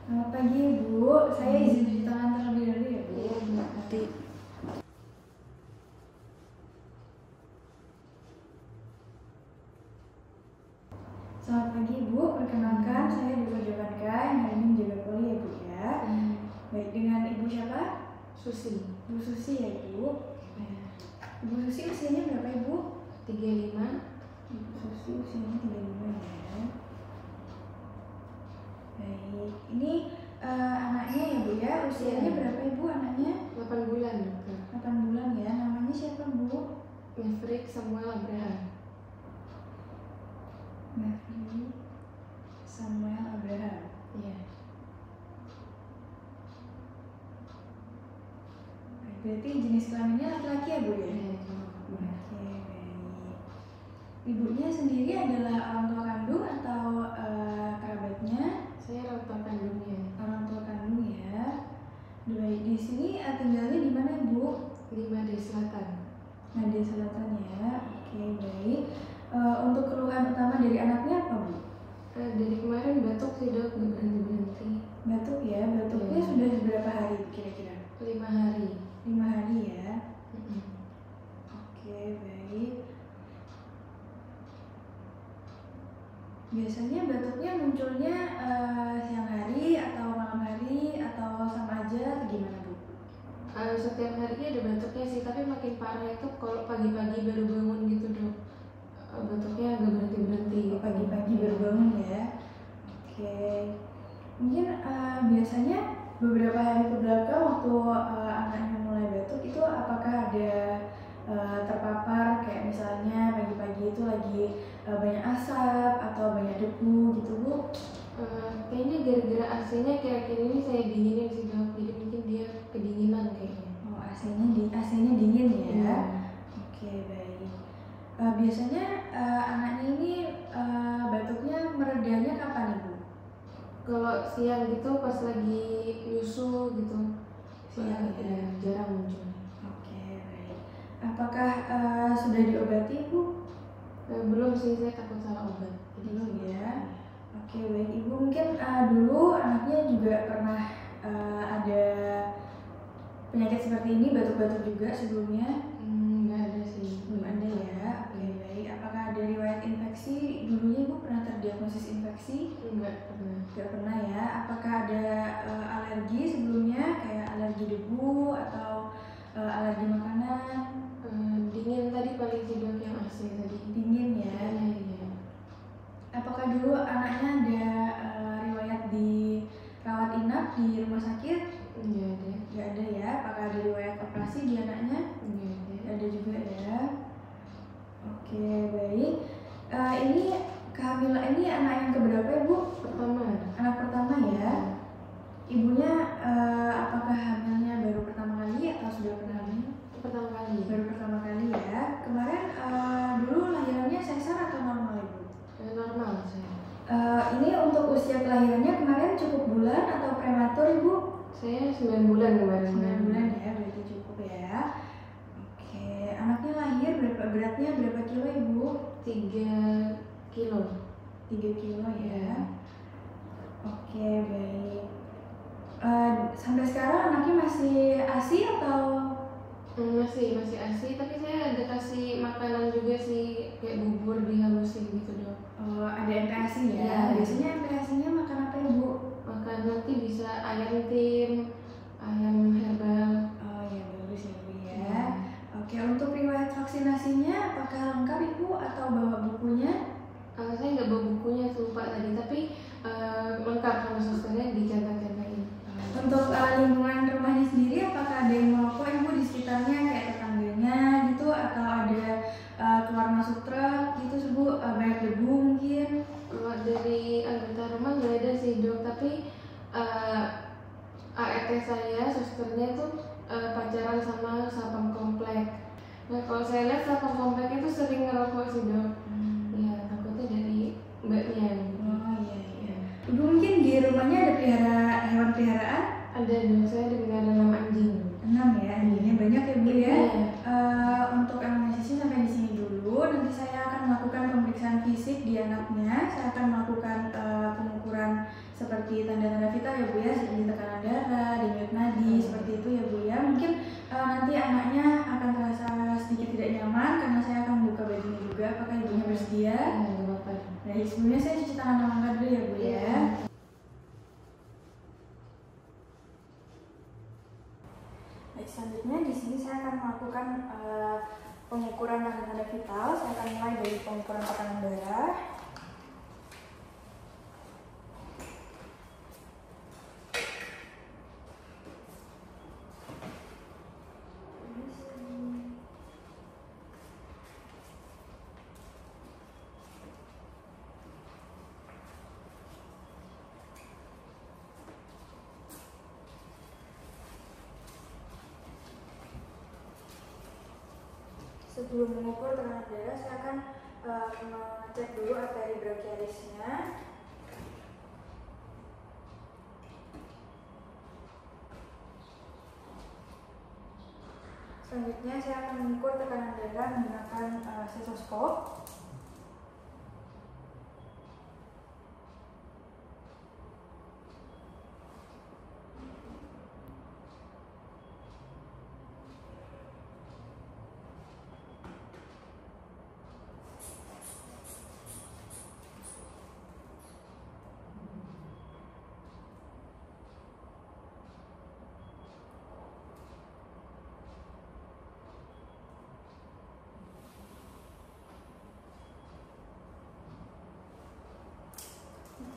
Selamat pagi Bu, saya izin cuci tangan terlebih dahulu ya Bu. Iya, nanti. Selamat pagi Bu, perkenalkan saya Dwi Jokanka yang hari ini menjaga poli ya Bu ya. Baik, dengan Ibu siapa? Susi. Bu Susi ya Ibu. Ya. Ibu Susi usianya berapa Ibu? 35. Ibu Susi usianya 35 ya. Baik, ini anaknya ya Bu ya, usianya berapa Ibu anaknya? 8 bulan, dokter. 8 bulan ya, namanya siapa Bu? Maverick Samuel Abraham. Maverick Samuel Abraham. Iya. Baik, berarti jenis kelaminnya laki-laki ya Bu ya? Iya, Oke, baik. Ibunya sendiri adalah orang tua kandung atau kerabatnya? Saya orang tua kandungnya. Orang tua kandung ya. Baik, di sini tinggalnya di mana Ibu? Di Made Selatan. Made Selatan ya. Oke, baik. Untuk keluhan utama dari anaknya apa Bu? Dari kemarin batuk sih dok, gak berhenti-berhenti. Batuk ya, batuknya Iya. sudah berapa hari kira-kira? 5 hari. 5 hari ya. Mm-mm. Oke, baik. Biasanya batuknya munculnya siang hari atau malam hari atau sama aja atau gimana Bu? Setiap harinya ada batuknya sih, tapi makin parah itu kalau pagi-pagi baru bangun gitu dok. Batuknya agak berhenti-berhenti. Pagi-pagi baru bangun ya. Oke. Mungkin biasanya beberapa hari kebelakang waktu anaknya mulai batuk itu apakah ada terpapar kayak misalnya pagi-pagi itu lagi banyak asap atau banyak debu gitu Bu? Kayaknya gara-gara AC-nya kira-kira ini saya dinginin sih dok, jadi mungkin dia kedinginan kayaknya. Oh, AC-nya dingin ya. Iya. Oke, baik. Biasanya anaknya ini batuknya meredanya kapan Ibu? Kalau siang gitu pas lagi nyusu gitu, Siang ya. jarang muncul. Oke, baik. Apakah sudah diobati Bu? Belum sih, saya takut salah obat. Belum ya. Oke, baik Ibu, mungkin dulu anaknya juga pernah ada penyakit seperti ini, batuk-batuk juga sebelumnya? Nggak ada sih. Belum ada ya. Oke, baik. Apakah ada riwayat infeksi? Dulunya Ibu pernah terdiagnosis infeksi? Nggak pernah. Gak pernah ya. Apakah ada alergi sebelumnya kayak alergi debu atau alergi makanan? Dingin tadi paling sih dok, yang AC tadi. Dingin ya. Iya. Apakah dulu anaknya ada riwayat dirawat inap di rumah sakit? Nggak ada. Gak ada ya. Apakah ada riwayat operasi di anaknya? Nggak ada. Gak ada juga ya. Oke, baik. Ini kehamilan ini anak yang keberapa Ibu? Pertama. Anak pertama ya. Ibunya apakah hamilnya baru pertama kali atau sudah pernah hamil? Pertama kali. Baru pertama kali ya. Kemarin dulu lahirannya sesar atau normal Ibu? Normal saya. Ini untuk usia kelahirannya kemarin cukup bulan atau prematur Ibu? Saya 9 bulan kemarin. 9 bulan ya, berarti cukup ya. Oke, anaknya lahir beratnya berapa kilo Ibu? 3 kilo. 3 kilo ya. Oke, baik. Sampai sekarang anaknya masih ASI atau? Masih ASI, tapi saya ada kasih makanan juga sih, kayak bubur dihalusin gitu dok. Ada MPASI ya? Iya. Biasanya MPASI-nya makan apa Ibu? Makan nanti bisa ayam tim, ayam herbal. Oh ya, bagus ya Bu ya. Oke, untuk riwayat vaksinasinya apakah lengkap Ibu atau bawa bukunya? Saya nggak bawa bukunya, lupa tadi, tapi lengkap sama susternya dicatat-catatin. Untuk lingkungan rumahnya sendiri apakah ada yang merokok Ibu di sekitarnya kayak tetangganya gitu atau ada keluar masuk truk gitu Bu, banyak debu mungkin? Dari anggota rumah nggak ada sih dok, tapi ART saya, susternya itu pacaran sama satpam komplek. Nah kalau saya lihat satpam komplek itu sering ngerokok sih dok. Ya takutnya dari mbaknya. Oh iya. Ibu mungkin di rumahnya ada hewan peliharaan? Ada dong, saya dengan 6 anjing. 6 ya, anjingnya banyak ya Bu ya. Iya. Untuk anamnesisnya sampai di sini dulu. Nanti saya akan melakukan pemeriksaan fisik di anaknya. Saya akan melakukan pengukuran seperti seperti tanda-tanda vital ya Bu ya, seperti tekanan darah, denyut nadi, seperti itu ya Bu ya. Mungkin nanti anaknya akan terasa sedikit tidak nyaman karena saya akan membuka bajunya juga. Apakah ibunya bersedia? Nah, sebelumnya saya cuci tangan sama angkat dulu ya Bu ya. Baik, selanjutnya di sini saya akan melakukan pengukuran tanda-tanda vital. Saya akan mulai dari pengukuran tekanan darah. Sebelum mengukur tekanan darah, saya akan mengecek dulu arteri brachialisnya. Selanjutnya saya akan mengukur tekanan darah menggunakan stetoskop.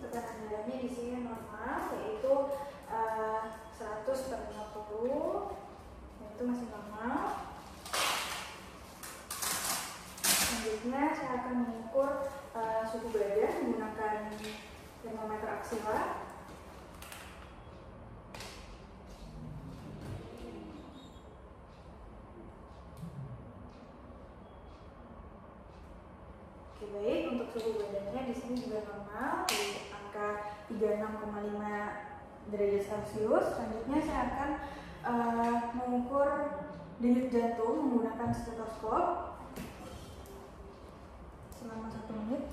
Tekanan darahnya di sini normal, yaitu 100/50, itu masih normal. Selanjutnya saya akan mengukur suhu badan menggunakan termometer aksila. Oke, baik, untuk suhu badannya di sini juga normal, di angka 36,5 derajat Celcius. Selanjutnya saya akan mengukur denyut jantung menggunakan stetoskop selama 1 menit.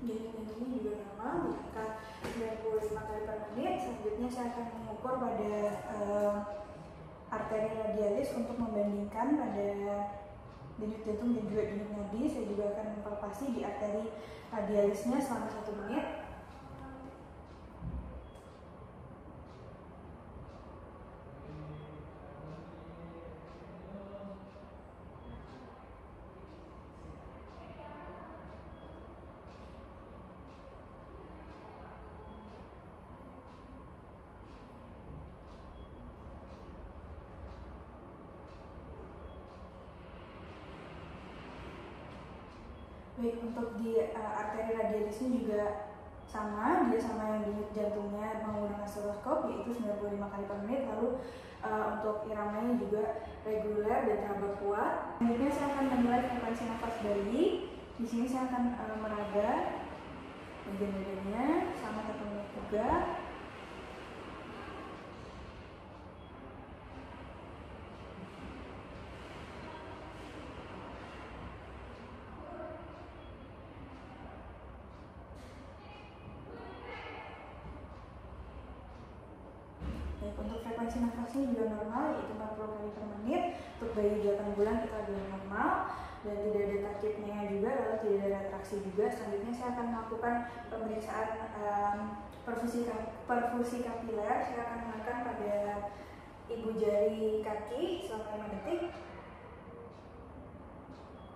Denyut jantungnya juga normal di angka 95 kali per menit. Selanjutnya saya akan mengukur pada arteri radialis untuk membandingkan pada denyut jantung dan juga denyut nadi. Saya juga akan mempalpasi di arteri radialisnya selama 1 menit. Baik, untuk di arteri radialisnya juga sama, dia sama yang denyut jantungnya menggunakan stetoskop, yaitu 95 kali per menit. Lalu untuk iramanya juga reguler dan teraba kuat. Selanjutnya saya akan menilai frekuensi nafas bayi. Di sini saya akan meraba bagian badannya sama 1 menit juga. Baik, untuk frekuensi nafasnya juga normal, yaitu 40 kali per menit. Untuk bayi 8 bulan itu adalah normal dan tidak ada takipnya juga, lalu tidak ada retraksi juga. Selanjutnya saya akan melakukan pemeriksaan perfusi kapiler. Saya akan menggunakan pada ibu jari kaki selama 5 detik.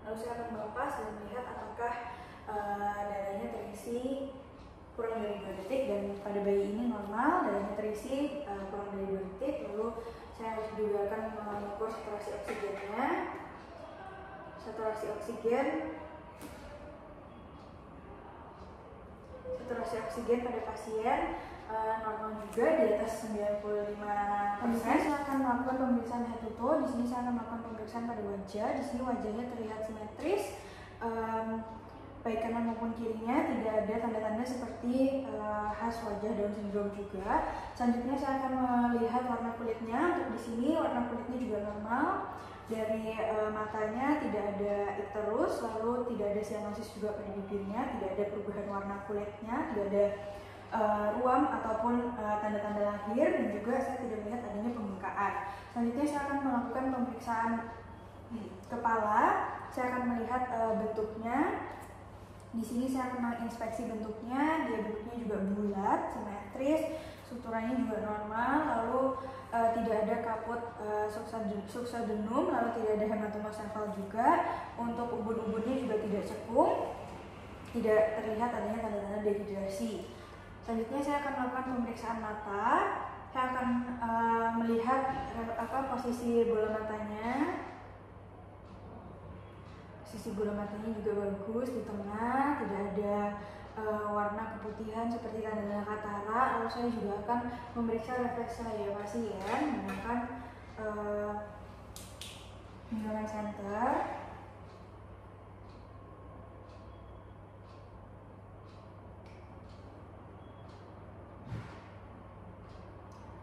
Lalu saya akan melepas dan melihat apakah dadanya terisi kurang dari 2 detik, dan pada bayi ini normal, dadanya terisi kurang dari 2 detik. Lalu saya juga akan mengukur saturasi oksigennya. Saturasi oksigen pada pasien normal juga di atas 95%. Saya akan melakukan pemeriksaan head to toe. Di sini saya akan melakukan pemeriksaan pada wajah. Di sini wajahnya terlihat simetris, baik kanan maupun kirinya, tidak ada tanda-tanda seperti khas wajah Down syndrome juga. Selanjutnya saya akan melihat warna kulitnya. Untuk di sini warna kulitnya juga normal. Dari matanya tidak ada icterus, lalu tidak ada cyanosis juga pada bibirnya, tidak ada perubahan warna kulitnya, tidak ada ruam ataupun tanda-tanda lahir, dan juga saya tidak melihat adanya pembengkakan. Selanjutnya saya akan melakukan pemeriksaan kepala. Saya akan melihat bentuknya. Di sini saya akan menginspeksi bentuknya. Dia bentuknya juga bulat, simetris, strukturanya juga normal, lalu tidak ada kaput subsadenum, lalu tidak ada hematoma sefal juga. Untuk ubun-ubunnya juga tidak cekung, tidak terlihat adanya tanda-tanda dehidrasi. Selanjutnya saya akan melakukan pemeriksaan mata. Saya akan melihat posisi bola matanya. Posisi bola matanya juga bagus, di tengah, tidak ada warna keputihan seperti tanda-tanda katara. Lalu saya juga akan memeriksa refleks layar pasien menggunakan center.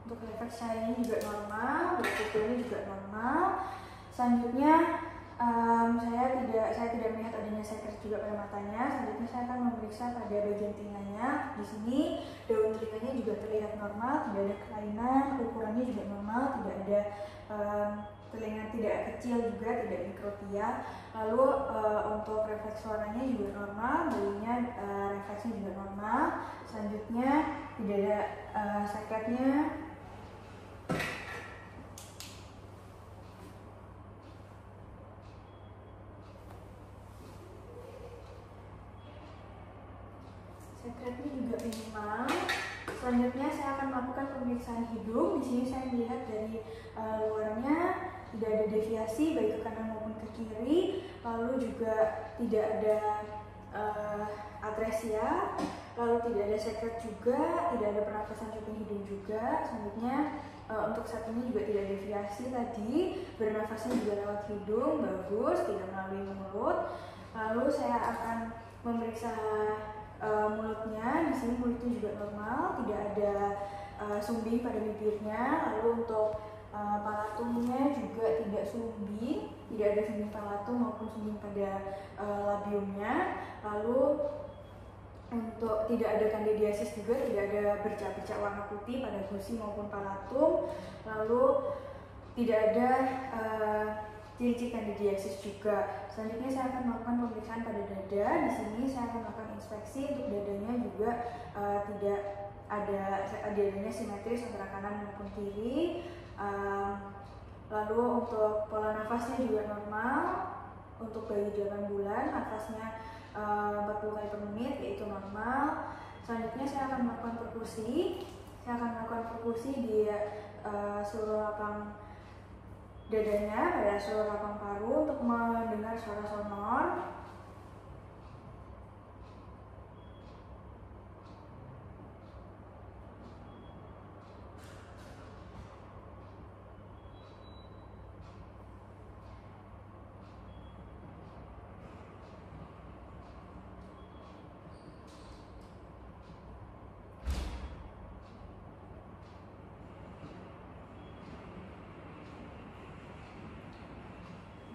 Untuk refleks cahayanya juga normal, bentuknya juga normal. Selanjutnya saya tidak melihat adanya secret juga pada matanya. Selanjutnya saya akan memeriksa pada bagian telinganya. Di sini daun telinganya juga terlihat normal, tidak ada kelainan, ukurannya juga normal, tidak ada telinga tidak kecil juga, tidak mikrotia. Lalu untuk refleks suaranya juga normal, bayinya refleksnya juga normal. Selanjutnya tidak ada secretnya. Secretnya juga minimal. Selanjutnya saya akan melakukan pemeriksaan hidung. Di sini saya melihat dari luarnya tidak ada deviasi baik ke kanan maupun ke kiri. Lalu juga tidak ada atresia. Lalu tidak ada secret juga, tidak ada pernafasan cuping hidung juga. Selanjutnya untuk saat ini juga tidak deviasi tadi. Bernafasnya juga lewat hidung, bagus, tidak melalui mulut. Lalu saya akan memeriksa mulutnya. Di sini mulutnya juga normal, tidak ada sumbing pada bibirnya. Lalu untuk palatumnya juga tidak sumbing, tidak ada sumbing palatum maupun sumbing pada labiumnya. Lalu untuk tidak ada kandidiasis juga, tidak ada bercak-bercak warna putih pada gusi maupun palatum. Lalu tidak ada ciri-ciri kandidiasis juga. Selanjutnya saya akan melakukan pemeriksaan pada dada. Di sini saya akan melakukan inspeksi. Untuk dadanya juga tidak ada dadanya simetris antara kanan maupun kiri. Lalu untuk pola nafasnya juga normal. Untuk bayi 8 bulan, nafasnya 40 kali per menit, yaitu normal. Selanjutnya saya akan melakukan perkusi. Saya akan melakukan perkusi di seluruh lapang dadanya, pada seluruh lapang paru untuk mendengar suara sonor.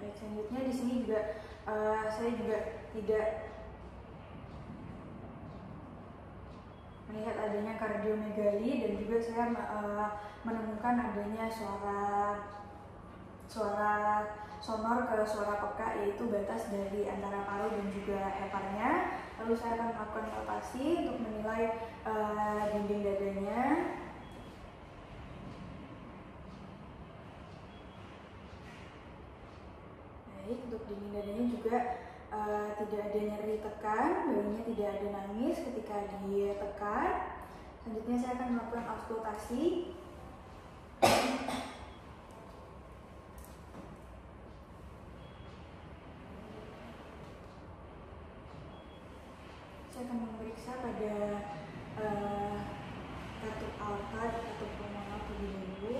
Baik, selanjutnya di sini juga saya juga tidak melihat adanya kardiomegali, dan juga saya menemukan adanya suara sonor ke suara peka, yaitu batas dari antara paru dan juga heparnya. Lalu saya akan melakukan palpasi untuk menilai dinding dadanya. baik. Untuk dinding dadanya juga tidak ada nyeri tekan, bayinya tidak ada nangis ketika ditekan. Selanjutnya saya akan melakukan auskultasi. Saya akan memeriksa pada katup aorta dan katup pulmoner terlebih dahulu.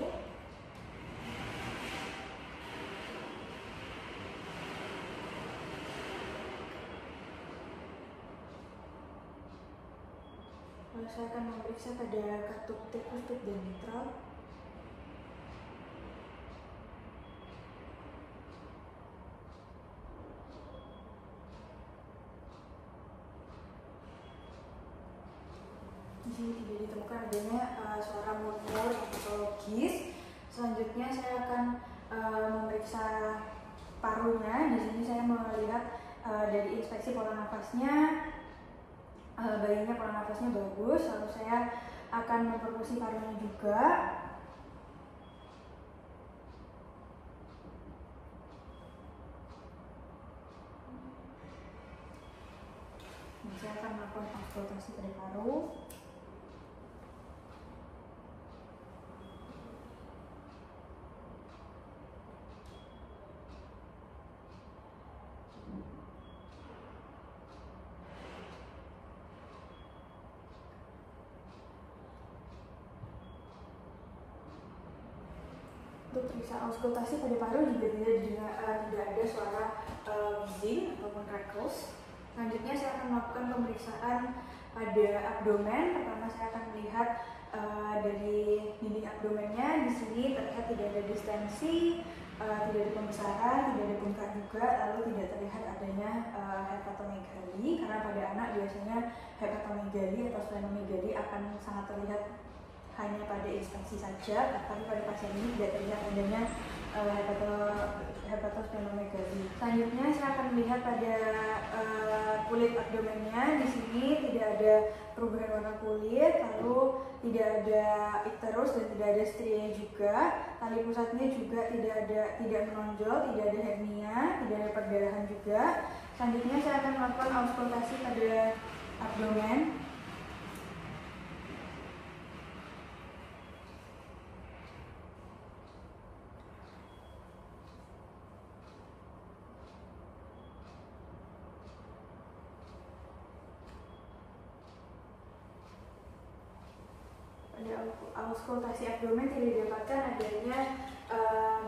Lalu saya akan memeriksa pada katup tricuspid dan mitral. Di sini tidak ditemukan adanya suara murmur yang patologis. Selanjutnya saya akan memeriksa parunya. Di sini saya melihat dari inspeksi pola nafasnya, bayinya pola nafasnya bagus. Lalu saya akan memperkusi parunya juga. Saya akan melakukan auskultasi pada paru. Untuk periksa auskultasi pada paru juga tidak ada suara wheezing ataupun crackles. Selanjutnya saya akan melakukan pemeriksaan pada abdomen. Pertama saya akan melihat dari dinding abdomennya. Di sini terlihat tidak ada distensi, tidak ada pembesaran, tidak ada bengkak juga, lalu tidak terlihat adanya hepatomegali. Karena pada anak biasanya hepatomegali atau splenomegali akan sangat terlihat hanya pada inspeksi saja, tapi pada pasien ini tidak terlihat adanya hepatosplenomegali. Selanjutnya saya akan melihat pada kulit abdomennya. Di sini tidak ada perubahan warna kulit, lalu tidak ada icterus dan tidak ada stria juga. Tali pusatnya juga tidak menonjol, tidak ada hernia, tidak ada perdarahan juga. Selanjutnya saya akan melakukan auskultasi pada abdomen. Pada auskultasi abdomen tidak didapatkan adanya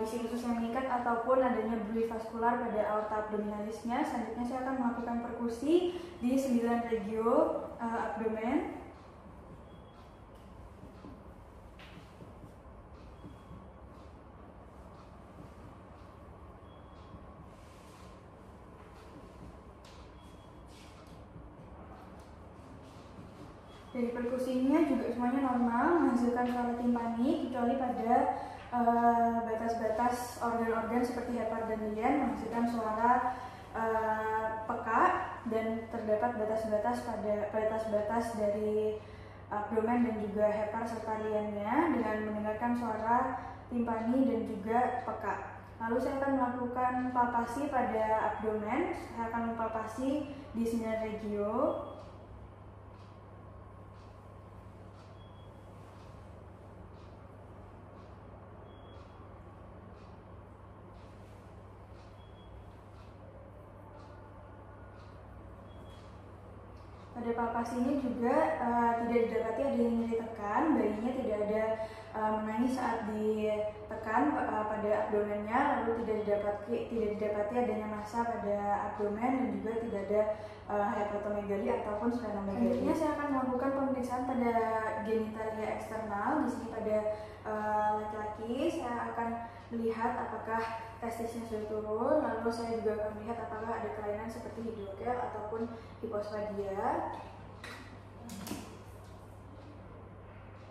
bisi usus yang meningkat ataupun adanya bruit vaskular pada aorta abdominalisnya. Selanjutnya saya akan melakukan perkusi di 9 regio abdomen. Dari perkusinya juga semuanya normal, menghasilkan suara timpani, kecuali pada batas-batas organ-organ seperti hepar dan lian menghasilkan suara peka, dan terdapat batas-batas dari abdomen dan juga hepar serta liannya dengan mendengarkan suara timpani dan juga peka. Lalu saya akan melakukan palpasi pada abdomen. Saya akan mempalpasi di 9 regio. Pada palpasi ini juga tidak didapati adanya nyeri tekan, bayinya tidak ada menangis saat ditekan pada abdomennya, lalu tidak didapati adanya massa pada abdomen, dan juga tidak ada hepatomegali ataupun splenomegali. Selanjutnya saya akan melakukan pemeriksaan pada genitalia eksternal. Di sini pada laki-laki saya akan melihat apakah testisnya sudah turun, lalu saya juga akan melihat apakah ada kelainan seperti hidrokel ataupun hipospadia.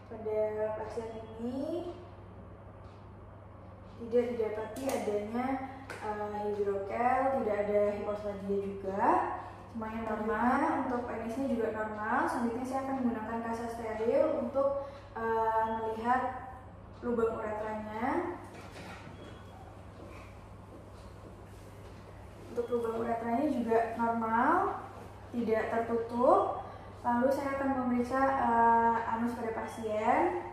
Pada pasien ini tidak didapati adanya hidrokel, tidak ada hipospadia juga. Semuanya normal. Untuk penisnya juga normal. Selanjutnya saya akan menggunakan kasa steril untuk melihat lubang uretranya. lubang uretranya juga normal, tidak tertutup. Lalu saya akan memeriksa anus pada pasien.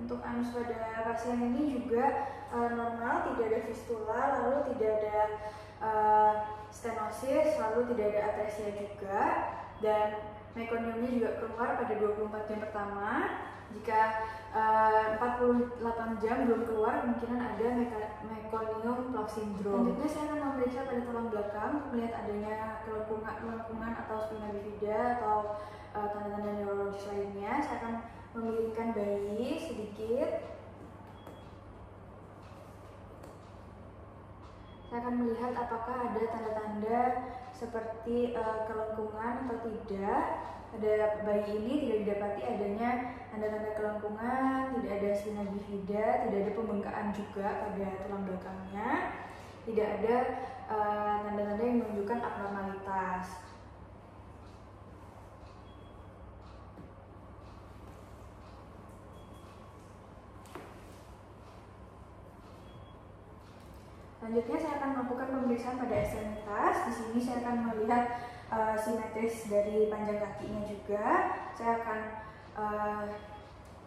Untuk anus pada pasien ini juga normal, tidak ada fistula, lalu tidak ada stenosis, lalu tidak ada atresia juga, dan mekoniumnya juga keluar pada 24 jam pertama. Jika 48 jam belum keluar, kemungkinan ada mekonium plug syndrome. Selanjutnya saya akan memeriksa pada tulang belakang untuk melihat adanya kelengkungan atau spina bifida atau tanda-tanda neurologis lainnya. Saya akan memilihkan bayi sedikit. Saya akan melihat apakah ada tanda-tanda seperti kelengkungan atau tidak. Pada bayi ini tidak didapati adanya tanda-tanda kelengkungan, tidak ada spina bifida, tidak ada pembengkakan juga pada tulang belakangnya, tidak ada tanda-tanda yang menunjukkan abnormalitas. Selanjutnya saya akan melakukan pemeriksaan pada ekstremitas. Di sini saya akan melihat simetris dari panjang kakinya juga. Saya akan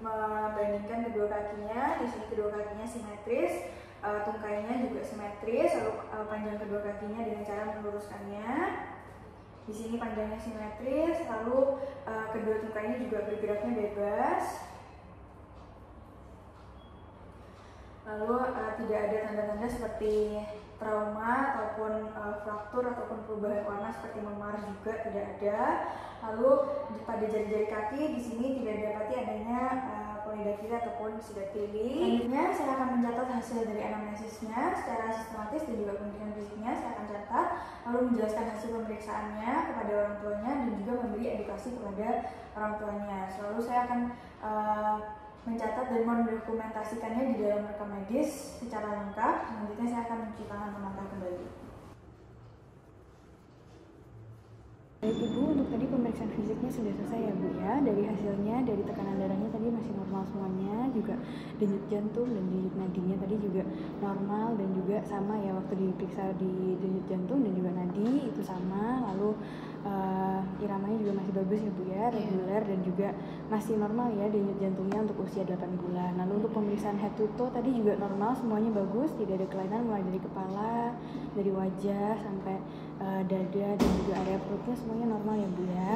membandingkan kedua kakinya. Di sini kedua kakinya simetris, tungkainya juga simetris, lalu panjang kedua kakinya dengan cara meluruskannya. Di sini panjangnya simetris, lalu kedua tungkainya juga bergeraknya bebas. Lalu tidak ada tanda-tanda seperti trauma ataupun fraktur ataupun perubahan warna seperti memar juga tidak ada. Lalu pada jari-jari kaki di sini tidak didapati adanya polydactyly ataupun sidaktili. Selanjutnya saya akan mencatat hasil dari anamnesisnya secara sistematis dan juga pemeriksaan fisiknya. Saya akan catat lalu menjelaskan hasil pemeriksaannya kepada orang tuanya dan juga memberi edukasi kepada orang tuanya. Selalu saya akan mencatat dan mendokumentasikannya di dalam rekam medis secara lengkap. Selanjutnya saya akan mencuci tangan memantau kembali. Baik Ibu, untuk tadi pemeriksaan fisiknya sudah selesai ya Bu ya. Dari hasilnya, dari tekanan darahnya tadi masih normal semuanya, juga denyut jantung dan denyut nadinya tadi juga normal dan juga sama ya waktu diperiksa di denyut jantung dan juga nadi itu sama. Lalu iramanya juga masih bagus ya Bu ya, reguler dan juga masih normal ya denyut jantungnya untuk usia 8 bulan. Lalu untuk pemeriksaan head to toe tadi juga normal, semuanya bagus, tidak ada kelainan mulai dari kepala, dari wajah sampai dada dan juga area perutnya semuanya normal ya Bu ya.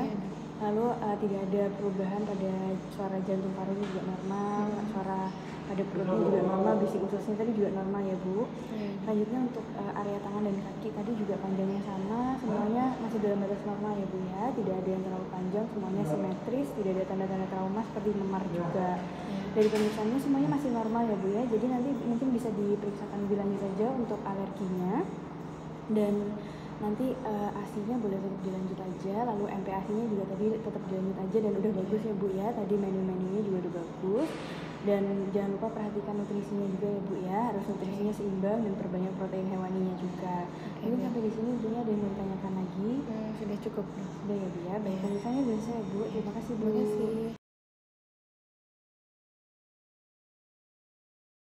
Lalu tidak ada perubahan pada suara jantung parunya juga normal, suara pada perutnya juga normal, bisik ususnya tadi juga normal ya Bu. Selanjutnya untuk area tangan dan kaki tadi juga panjangnya sama, semuanya masih dalam batas normal ya Bu ya. Tidak ada yang terlalu panjang, semuanya simetris, tidak ada tanda-tanda trauma seperti memar juga. Dari pemeriksaannya semuanya masih normal ya Bu ya. Jadi nanti mungkin bisa diperiksakan lebih lanjut saja untuk alerginya. Dan nanti ASI-nya boleh tetap dilanjut aja, lalu MPASI-nya juga tadi tetap dilanjut aja dan udah bagus ya Bu ya. Tadi menu-menunya juga udah bagus. Dan jangan lupa perhatikan nutrisinya juga ya Bu ya, harus nutrisinya seimbang dan perbanyak protein hewaninya juga. Mungkin sampai di sini Ibunya ada yang mau ditanyakan lagi? Sudah cukup. Sudah ya Bu ya. Baik, pemeriksanya sudah selesai Bu. Terima kasih Bu.